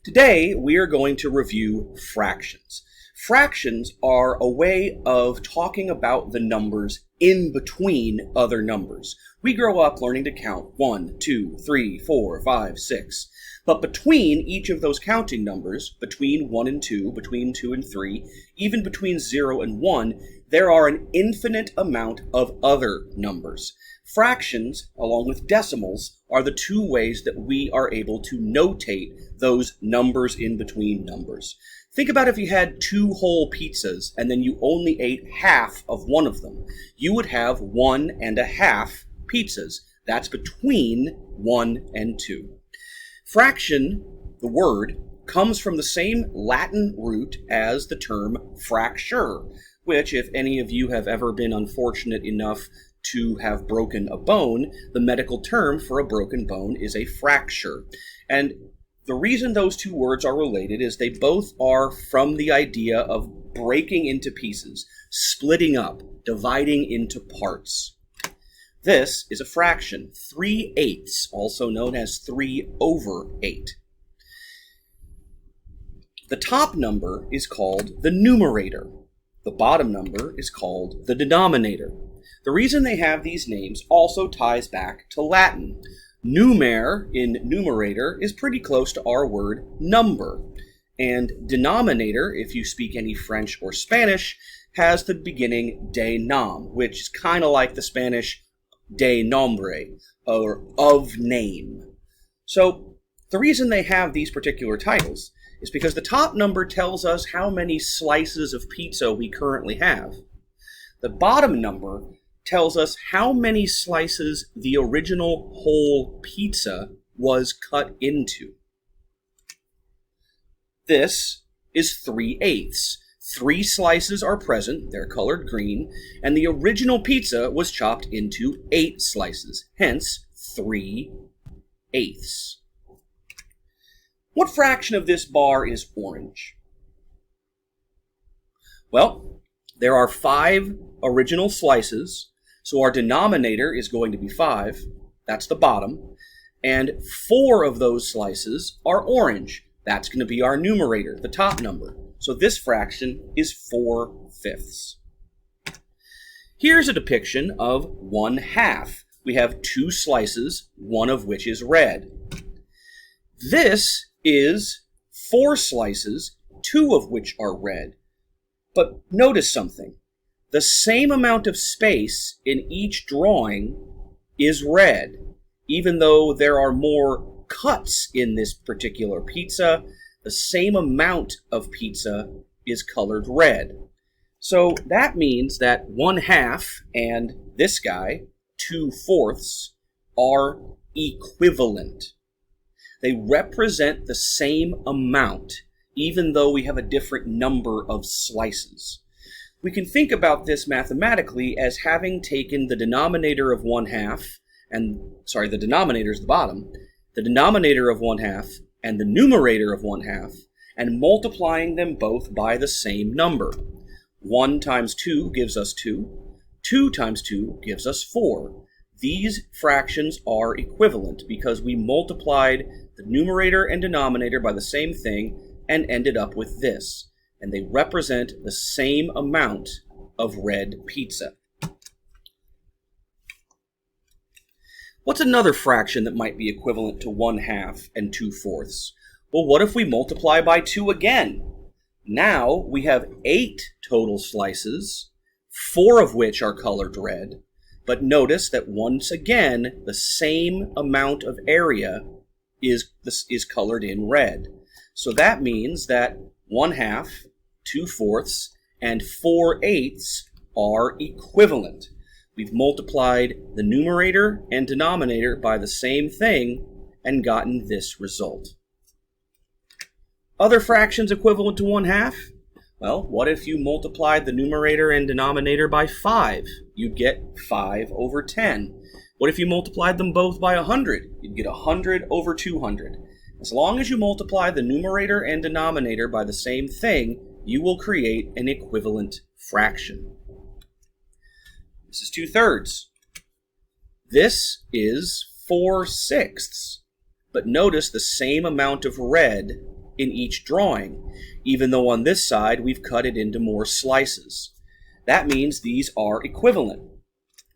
Today, we are going to review fractions. Fractions are a way of talking about the numbers in between other numbers. We grow up learning to count 1, 2, 3, 4, 5, 6. But between each of those counting numbers, between 1 and 2, between 2 and 3, even between 0 and 1, there are an infinite amount of other numbers. Fractions, along with decimals, are the two ways that we are able to notate those numbers in between numbers. Think about if you had 2 whole pizzas and then you only ate half of one of them. You would have 1½ pizzas. That's between 1 and 2. Fraction, the word, comes from the same Latin root as the term fracture, which, if any of you have ever been unfortunate enough to have broken a bone, the medical term for a broken bone is a fracture. And the reason those two words are related is they both are from the idea of breaking into pieces, splitting up, dividing into parts. This is a fraction, 3/8, also known as 3/8. The top number is called the numerator. The bottom number is called the denominator. The reason they have these names also ties back to Latin. Numer in numerator is pretty close to our word number. And denominator, if you speak any French or Spanish, has the beginning de nom, which is kind of like the Spanish de nombre, or of name. So the reason they have these particular titles is because the top number tells us how many slices of pizza we currently have. The bottom number tells us how many slices the original whole pizza was cut into. This is 3/8. 3 slices are present, they're colored green, and the original pizza was chopped into 8 slices, hence 3/8. What fraction of this bar is orange? Well, there are 5 original slices, so our denominator is going to be 5, that's the bottom, and 4 of those slices are orange, that's going to be our numerator, the top number. So this fraction is 4/5. Here's a depiction of 1/2. We have 2 slices, one of which is red. This is 4 slices, 2 of which are red. But notice something. The same amount of space in each drawing is red, even though there are more cuts in this particular pizza. The same amount of pizza is colored red. So that means that 1/2 and this guy, 2/4, are equivalent. They represent the same amount, even though we have a different number of slices. We can think about this mathematically as having taken the denominator of 1/2, the denominator is the bottom, the denominator of 1/2 and the numerator of 1/2, and multiplying them both by the same number. 1 times 2 gives us 2. 2 times 2 gives us 4. These fractions are equivalent because we multiplied the numerator and denominator by the same thing and ended up with this. And they represent the same amount of red pizza. What's another fraction that might be equivalent to 1/2 and 2/4? Well, what if we multiply by 2 again? Now we have 8 total slices, 4 of which are colored red, but notice that once again, the same amount of area is colored in red. So that means that 1/2, 2/4, and 4/8 are equivalent. We've multiplied the numerator and denominator by the same thing and gotten this result. Other fractions equivalent to 1/2? Well, what if you multiplied the numerator and denominator by 5? You'd get 5/10. What if you multiplied them both by 100? You'd get 100/200. As long as you multiply the numerator and denominator by the same thing, you will create an equivalent fraction. This is 2/3. This is 4/6. But notice the same amount of red in each drawing, even though on this side we've cut it into more slices. That means these are equivalent.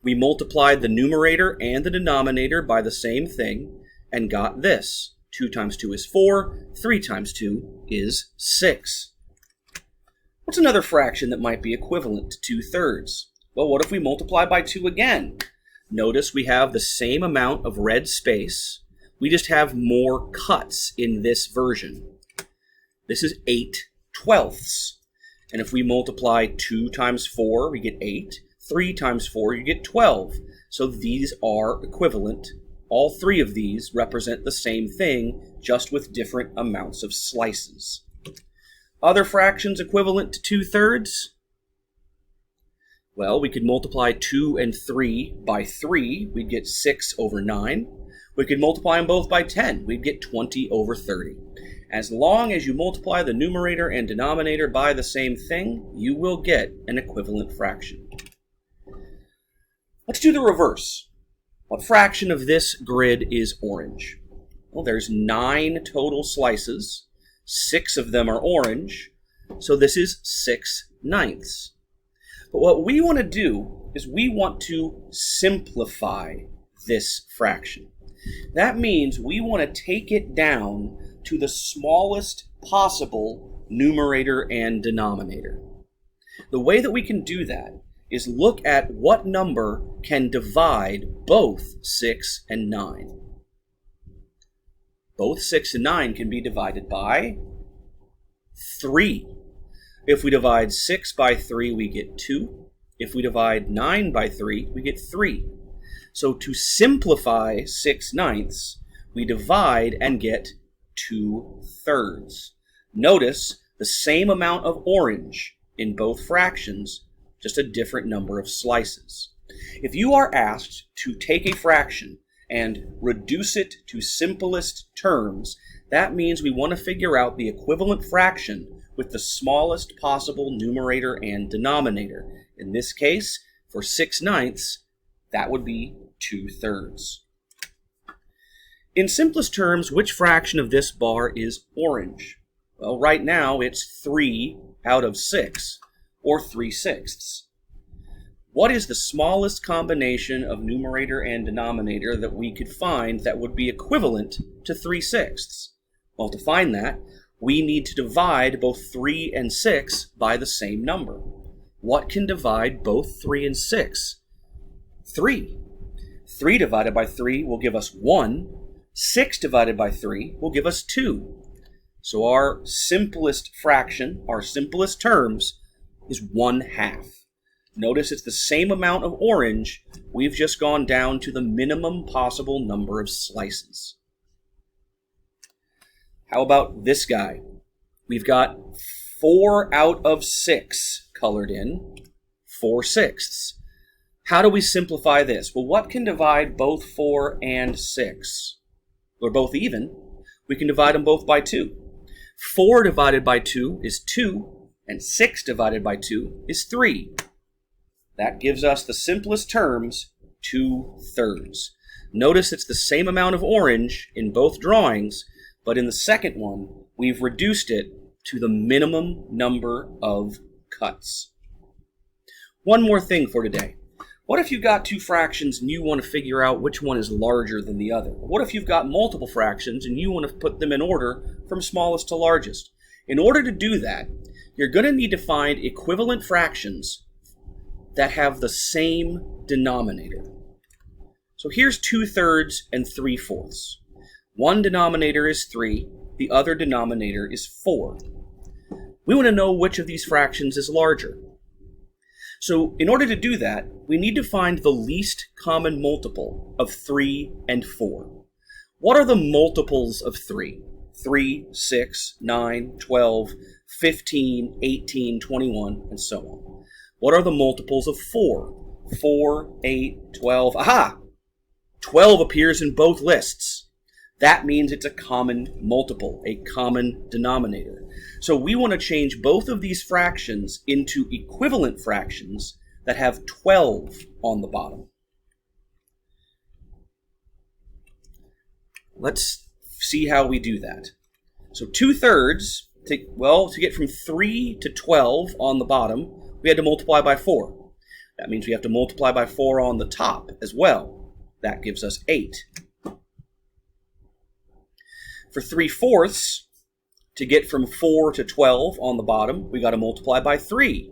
We multiplied the numerator and the denominator by the same thing and got this. 2 times 2 is 4, 3 times 2 is 6. What's another fraction that might be equivalent to 2/3? Well, what if we multiply by 2 again? Notice we have the same amount of red space. We just have more cuts in this version. This is 8/12. And if we multiply 2 times 4, we get 8. 3 times 4, you get 12. So these are equivalent. All three of these represent the same thing, just with different amounts of slices. Other fractions equivalent to 2/3? Well, we could multiply 2 and 3 by 3. We'd get 6/9. We could multiply them both by 10. We'd get 20/30. As long as you multiply the numerator and denominator by the same thing, you will get an equivalent fraction. Let's do the reverse. What fraction of this grid is orange? Well, there's 9 total slices. 6 of them are orange, so this is 6/9. But what we want to do is we want to simplify this fraction. That means we want to take it down to the smallest possible numerator and denominator. The way that we can do that is look at what number can divide both 6 and 9. Both 6 and 9 can be divided by 3. If we divide 6 by 3, we get 2. If we divide 9 by 3, we get 3. So to simplify 6/9, we divide and get 2/3. Notice the same amount of orange in both fractions, just a different number of slices. If you are asked to take a fraction and reduce it to simplest terms, that means we want to figure out the equivalent fraction with the smallest possible numerator and denominator. In this case, for 6/9, that would be 2/3. In simplest terms, which fraction of this bar is orange? Well, right now it's 3 out of 6, or 3/6. What is the smallest combination of numerator and denominator that we could find that would be equivalent to 3/6? Well, to find that, we need to divide both 3 and 6 by the same number. What can divide both 3 and 6? 3. 3 divided by 3 will give us 1. 6 divided by 3 will give us 2. So our simplest fraction, our simplest terms, is 1/2. Notice it's the same amount of orange. We've just gone down to the minimum possible number of slices. How about this guy? We've got 4 out of 6 colored in, 4/6. How do we simplify this? Well, what can divide both 4 and 6? They're both even. We can divide them both by 2. 4 divided by 2 is 2, and 6 divided by 2 is 3. That gives us the simplest terms, 2/3. Notice it's the same amount of orange in both drawings, but in the second one, we've reduced it to the minimum number of cuts. One more thing for today. What if you've got 2 fractions and you want to figure out which one is larger than the other? What if you've got multiple fractions and you want to put them in order from smallest to largest? In order to do that, you're going to need to find equivalent fractions that have the same denominator. So here's 2/3 and 3/4. One denominator is 3, the other denominator is 4. We want to know which of these fractions is larger. So in order to do that, we need to find the least common multiple of 3 and 4. What are the multiples of 3? 3, 6, 9, 12, 15, 18, 21, and so on. What are the multiples of 4? 4, 8, 12. Aha! 12 appears in both lists. That means it's a common multiple, a common denominator. So we want to change both of these fractions into equivalent fractions that have 12 on the bottom. Let's see how we do that. So 2/3, to get from 3 to 12 on the bottom, we had to multiply by 4. That means we have to multiply by 4 on the top as well. That gives us 8. For 3/4, to get from 4 to 12 on the bottom, we got to multiply by 3.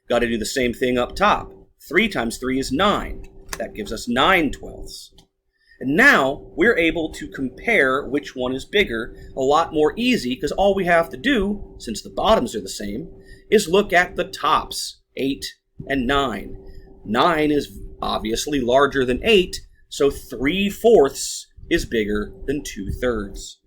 Got to do the same thing up top. 3 times 3 is 9. That gives us 9/12. And now we're able to compare which one is bigger a lot more easy, because all we have to do, since the bottoms are the same, is look at the tops, 8 and 9. 9 is obviously larger than 8, so 3/4 is bigger than 2/3.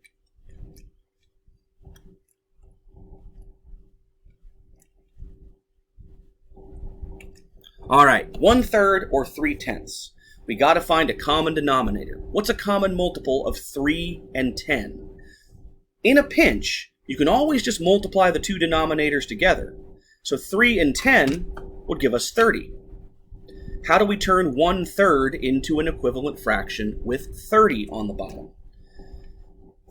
All right, 1/3 or 3/10. We got to find a common denominator. What's a common multiple of 3 and 10? In a pinch, you can always just multiply the two denominators together. So 3 and 10 would give us 30. How do we turn 1/3 into an equivalent fraction with 30 on the bottom?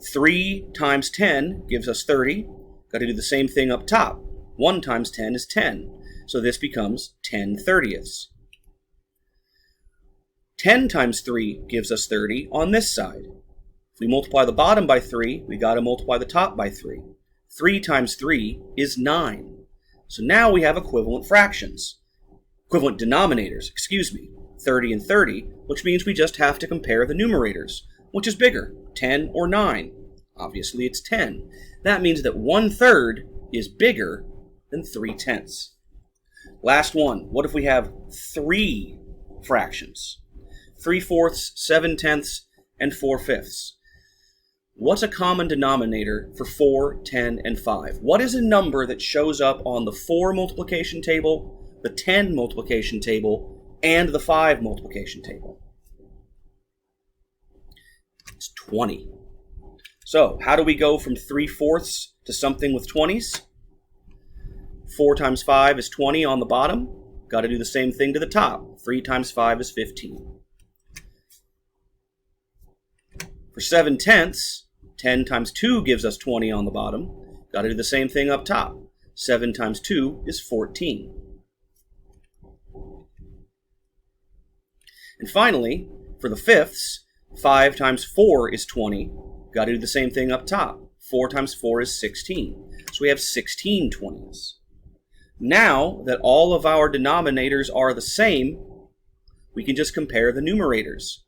3 times 10 gives us 30. Got to do the same thing up top. 1 times 10 is 10. So this becomes 10/30ths. 10 times 3 gives us 30 on this side. If we multiply the bottom by 3, we got to multiply the top by 3. 3 times 3 is 9. So now we have equivalent fractions. Equivalent denominators, 30 and 30, which means we just have to compare the numerators. Which is bigger, 10 or 9? Obviously it's 10. That means that 1/3 is bigger than 3/10. Last one, what if we have 3 fractions? 3/4, 7/10, and 4/5. What's a common denominator for 4, 10, and 5? What is a number that shows up on the 4 multiplication table, the 10 multiplication table, and the 5 multiplication table? It's 20. So how do we go from 3/4 to something with 20s? 4 times 5 is 20 on the bottom. Got to do the same thing to the top. 3 times 5 is 15. For 7/10, 10 times 2 gives us 20 on the bottom. Got to do the same thing up top. 7 times 2 is 14. And finally, for the 5ths, 5 times 4 is 20. Got to do the same thing up top. 4 times 4 is 16. So we have 16 20s. Now that all of our denominators are the same, we can just compare the numerators.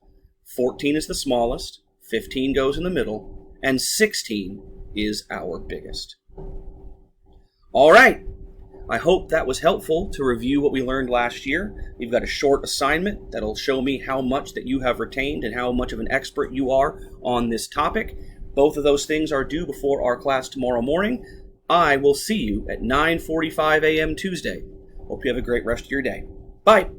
14 is the smallest, 15 goes in the middle, and 16 is our biggest. All right, I hope that was helpful to review what we learned last year. We've got a short assignment that'll show me how much that you have retained and how much of an expert you are on this topic. Both of those things are due before our class tomorrow morning. I will see you at 9:45 a.m. Tuesday. Hope you have a great rest of your day. Bye.